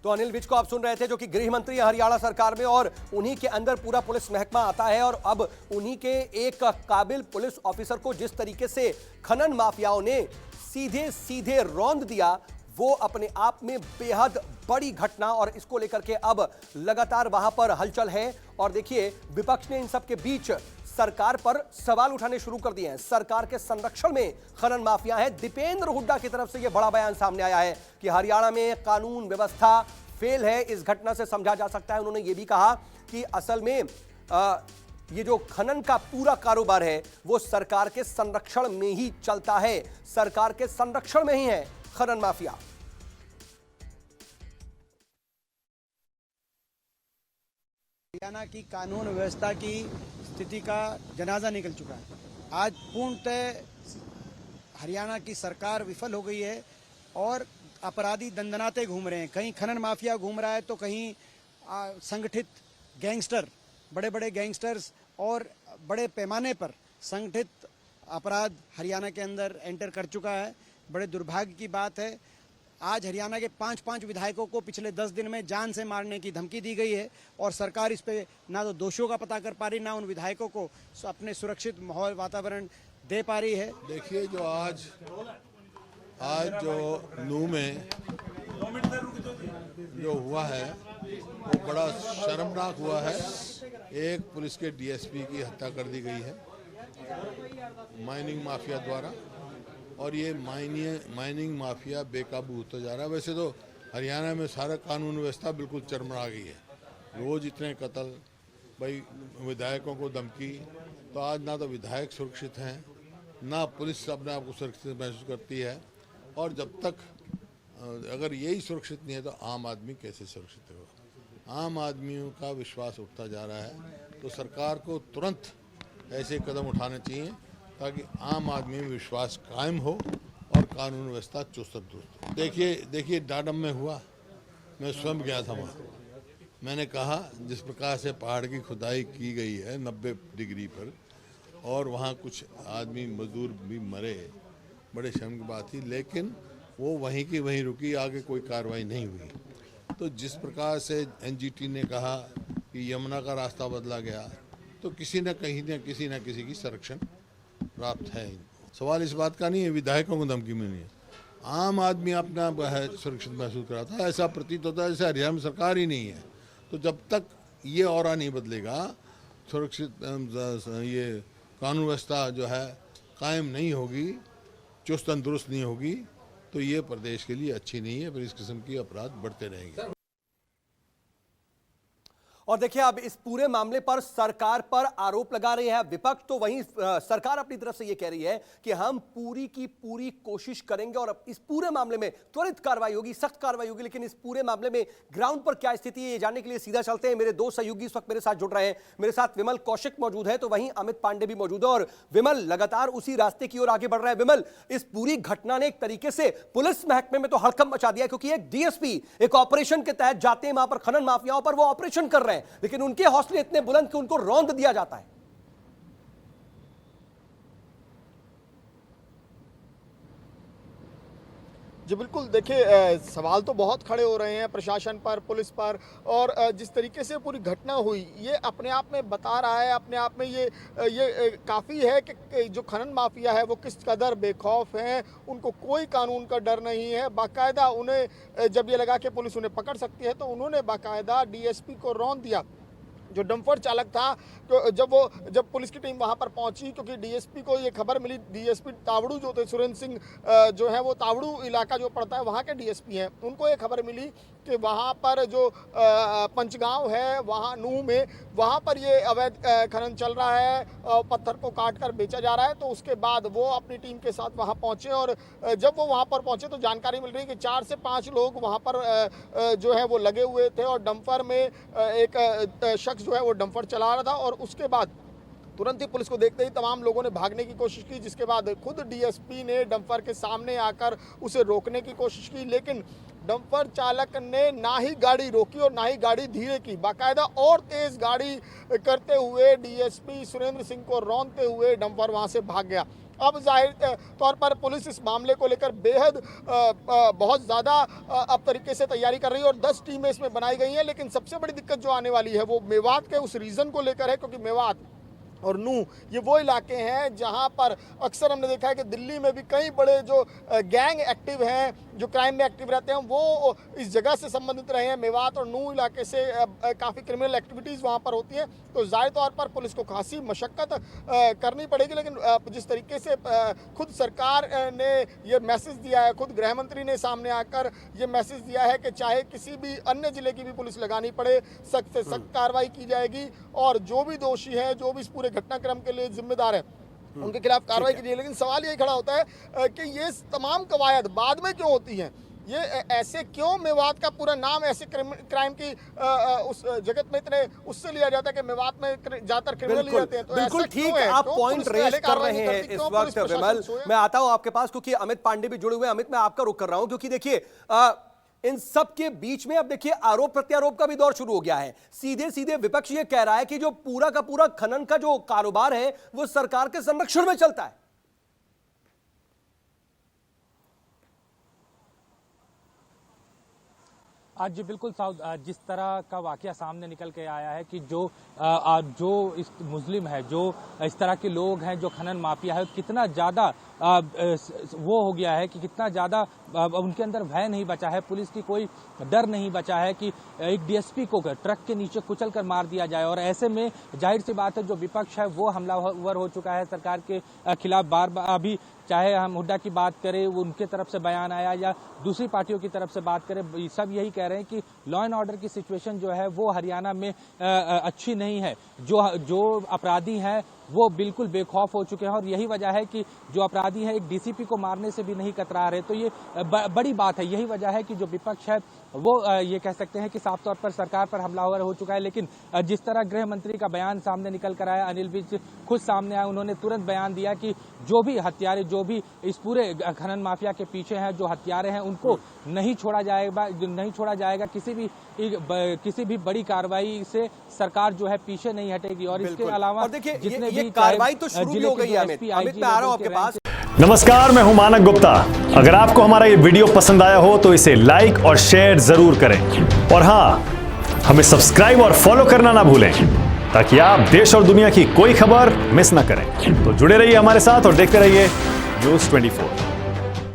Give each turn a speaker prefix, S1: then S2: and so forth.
S1: तो अनिल विज को आप सुन रहे थे, जो कि गृह मंत्री हरियाणा सरकार में, और उन्हीं के अंदर पूरा पुलिस महकमा आता है। और अब उन्हीं के एक काबिल पुलिस ऑफिसर को जिस तरीके से खनन माफियाओं ने सीधे सीधे रौंद दिया, वो अपने आप में बेहद बड़ी घटना, और इसको लेकर के अब लगातार वहां पर हलचल है। और देखिए, विपक्ष ने इन सब के बीच सरकार पर सवाल उठाने शुरू कर दिए हैं। सरकार के संरक्षण में खनन माफिया है। दीपेंद्र हुड्डा की तरफ से यह बड़ा बयान सामने आया है कि हरियाणा में कानून व्यवस्था फेल है। इस घटना से समझा जा सकता है। उन्होंने यह भी कहा कि असल में ये जो खनन का पूरा कारोबार है वो सरकार के संरक्षण में ही चलता है। सरकार के संरक्षण में ही है खनन माफिया।
S2: हरियाणा की कानून व्यवस्था की स्थिति का जनाजा निकल चुका है। आज पूर्णतः हरियाणा की सरकार विफल हो गई है और अपराधी दंदनाते घूम रहे हैं। कहीं खनन माफिया घूम रहा है तो कहीं संगठित गैंगस्टर, बड़े बड़े गैंगस्टर्स और बड़े पैमाने पर संगठित अपराध हरियाणा के अंदर एंटर कर चुका है। बड़े दुर्भाग्य की बात है, आज हरियाणा के 5 विधायकों को पिछले 10 दिन में जान से मारने की धमकी दी गई है और सरकार इस पे ना तो दोषियों का पता कर पा रही, ना उन विधायकों को अपने सुरक्षित माहौल वातावरण दे पा रही है।
S3: देखिए, जो आज जो नूह में जो हुआ है वो बड़ा शर्मनाक हुआ है। एक पुलिस के डीएसपी की हत्या कर दी गई है माइनिंग माफिया द्वारा, और ये माइनिंग माफिया बेकाबू होता जा रहा है। वैसे तो हरियाणा में सारा कानून व्यवस्था बिल्कुल चरमरा गई है। रोज इतने कत्ल, भाई विधायकों को धमकी, तो आज ना तो विधायक सुरक्षित हैं, ना पुलिस अपने आप को सुरक्षित महसूस करती है। और जब तक अगर यही सुरक्षित नहीं है तो आम आदमी कैसे सुरक्षित होगा। आम आदमियों का विश्वास उठता जा रहा है। तो सरकार को तुरंत ऐसे कदम उठाने चाहिए ताकि आम आदमी में विश्वास कायम हो और कानून व्यवस्था चुस्त दुरुस्त हो। देखिए डाडम में हुआ, मैं स्वयं गया था वहाँ। मैंने कहा जिस प्रकार से पहाड़ की खुदाई की गई है 90 डिग्री पर, और वहाँ कुछ आदमी मजदूर भी मरे, बड़े शर्म की बात थी, लेकिन वो वहीं की वहीं रुकी, आगे कोई कार्रवाई नहीं हुई। तो जिस प्रकार से एनजीटी ने कहा कि यमुना का रास्ता बदला गया, तो किसी न किसी की संरक्षण प्राप्त है। सवाल इस बात का नहीं है विधायकों को धमकी मिलनी है, आम आदमी अपना सुरक्षित महसूस कराता है। ऐसा प्रतीत होता है जैसे हरियाणा में सरकार ही नहीं है। तो जब तक ये ऑरा नहीं बदलेगा, सुरक्षित ये कानून व्यवस्था जो है कायम नहीं होगी, चुस्त दुरुस्त नहीं होगी, तो ये प्रदेश के लिए अच्छी नहीं है। फिर इस किस्म की अपराध बढ़ते रहेंगे।
S1: और देखिए, अब इस पूरे मामले पर सरकार पर आरोप लगा रही है विपक्ष, तो वहीं सरकार अपनी तरफ से यह कह रही है कि हम पूरी की पूरी कोशिश करेंगे और इस पूरे मामले में त्वरित कार्रवाई होगी, सख्त कार्रवाई होगी। लेकिन इस पूरे मामले में ग्राउंड पर क्या स्थिति है ये जानने के लिए सीधा चलते हैं। मेरे दो सहयोगी इस वक्त मेरे साथ जुड़ रहे हैं। मेरे साथ विमल कौशिक मौजूद है, तो वहीं अमित पांडे भी मौजूद है। और विमल लगातार उसी रास्ते की ओर आगे बढ़ रहा है। विमल, इस पूरी घटना ने एक तरीके से पुलिस महकमे में तो हड़कंप मचा दिया, क्योंकि एक डीएसपी एक ऑपरेशन के तहत जाते हैं वहां पर, खनन माफियाओं पर वो ऑपरेशन कर रहे हैं, लेकिन उनके हौसले इतने बुलंद कि उनको रौंद दिया जाता है।
S4: जी बिल्कुल, देखिए सवाल तो बहुत खड़े हो रहे हैं प्रशासन पर, पुलिस पर, और जिस तरीके से पूरी घटना हुई ये अपने आप में बता रहा है, अपने आप में ये काफ़ी है कि जो खनन माफिया है वो किस कदर बेखौफ हैं। उनको कोई कानून का डर नहीं है। बाकायदा उन्हें जब ये लगा कि पुलिस उन्हें पकड़ सकती है तो उन्होंने बाकायदा डीएसपी को रौंद दिया। जो डंपर चालक था, तो जब पुलिस की टीम वहां पर पहुंची, क्योंकि डीएसपी को ये खबर मिली, डीएसपी तावड़ू जो थे, सुरेंद्र सिंह जो है वो तावड़ू इलाका जो पड़ता है वहां के डीएसपी हैं, उनको ये खबर मिली कि वहां पर जो पंचगांव है वहां नूह में, वहां पर ये अवैध खनन चल रहा है, पत्थर को काट कर बेचा जा रहा है। तो उसके बाद वो अपनी टीम के साथ वहां पहुंचे, और जब वो वहां पर पहुंचे तो जानकारी मिल रही है कि 4 से 5 लोग वहां पर जो है वो लगे हुए थे, और डंपर में एक शख्स जो है वो डंपर चला रहा था। और उसके बाद तुरंत ही पुलिस को देखते ही तमाम लोगों ने भागने की कोशिश की, जिसके बाद खुद डीएसपी ने डंपर के सामने आकर उसे रोकने की कोशिश की, लेकिन डंपर चालक ने ना ही गाड़ी रोकी और ना ही गाड़ी धीरे की, बाकायदा और तेज गाड़ी करते हुए डीएसपी सुरेंद्र सिंह को रौंदते हुए डंपर वहां से भाग गया। अब जाहिर तौर पर पुलिस इस मामले को लेकर बेहद बहुत ज़्यादा अब तरीके से तैयारी कर रही है और 10 टीमें इसमें बनाई गई हैं। लेकिन सबसे बड़ी दिक्कत जो आने वाली है वो मेवात के उस रीजन को लेकर है, क्योंकि मेवात और नूह ये वो इलाके हैं जहां पर अक्सर हमने देखा है कि दिल्ली में भी कई बड़े जो गैंग एक्टिव हैं, जो क्राइम में एक्टिव रहते हैं, वो इस जगह से संबंधित रहे हैं। मेवात और नूह इलाके से काफ़ी क्रिमिनल एक्टिविटीज़ वहां पर होती हैं, तो ज़ाहिर तौर पर पुलिस को खासी मशक्क़त करनी पड़ेगी। लेकिन जिस तरीके से खुद सरकार ने ये मैसेज दिया है, खुद गृह मंत्री ने सामने आकर ये मैसेज दिया है कि चाहे किसी भी अन्य ज़िले की भी पुलिस लगानी पड़े, सख्त से सख्त कार्रवाई की जाएगी और जो भी दोषी हैं, जो भी इस पूरे घटनाक्रम के लिए जिम्मेदार है, उनके खिलाफ कार्रवाई की जाए। लेकिन सवाल ये खड़ा होता है कि ये तमाम कवायद बाद में क्यों होती हैं? ये ऐसे क्यों मेवात का पूरा नाम ऐसे क्राइम की उस जगत में इतने उससे लिया जाता है कि मेवात में ज्यादातर क्रिमिनल रहते हैं? तो
S1: बिल्कुल ठीक, आप पॉइंट रेज कर रहे हैं इस वक्त विमल। मैं आता हूं आपके पास क्योंकि अमित पांडे भी जुड़े हुए हैं। अमित, मैं आपका रुख कर रहा हूं क्योंकि देखिए इन सब के बीच में अब देखिए आरोप प्रत्यारोप का भी दौर शुरू हो गया है। सीधे सीधे विपक्ष ये कह रहा है कि जो पूरा का पूरा खनन का जो कारोबार है वो सरकार के संरक्षण में चलता है।
S5: आज बिल्कुल जिस तरह का वाकया सामने निकल के आया है कि जो इस मुस्लिम है, जो इस तरह के लोग हैं, जो खनन माफिया है, कितना ज़्यादा वो हो गया है कि कितना ज़्यादा उनके अंदर भय नहीं बचा है, पुलिस की कोई डर नहीं बचा है कि एक डीएसपी को ट्रक के नीचे कुचल कर मार दिया जाए। और ऐसे में जाहिर सी बात है जो विपक्ष है वो हमलावर हो चुका है सरकार के खिलाफ। बार बार अभी चाहे हम हुड्डा की बात करें, उनके तरफ से बयान आया या दूसरी पार्टियों की तरफ से बात करें, सब यही कह रहे हैं कि लॉ एंड ऑर्डर की सिचुएशन जो है वो हरियाणा में अच्छी नहीं है। जो अपराधी हैं वो बिल्कुल बेखौफ हो चुके हैं और यही वजह है कि जो अपराधी हैं एक डीसीपी को मारने से भी नहीं कतरा रहे। तो ये बड़ी बात है। यही वजह है कि जो विपक्ष है वो ये कह सकते हैं कि साफ तौर पर सरकार पर हमलावर हो चुका है। लेकिन जिस तरह गृह मंत्री का बयान सामने निकल कर आया, अनिल विज खुद सामने आए, उन्होंने तुरंत बयान दिया कि जो भी हत्यारे, जो भी इस पूरे खनन माफिया के पीछे हैं, जो हत्यारे हैं, उनको नहीं छोड़ा जाएगा। किसी भी बड़ी कार्रवाई से सरकार जो है पीछे नहीं हटेगी। और इसके अलावा
S1: देखिए ये कार्रवाई तो शुरू भी हो गई है। अमित, मैं आ रहा हूं आपके पास।
S6: नमस्कार, मैं हूं मानक गुप्ता। अगर आपको हमारा ये वीडियो पसंद आया हो तो इसे लाइक और शेयर जरूर करें और हाँ, हमें सब्सक्राइब और फॉलो करना ना भूलें ताकि आप देश और दुनिया की कोई खबर मिस ना करें। तो जुड़े रहिए हमारे साथ और देखते रहिए न्यूज़ 24।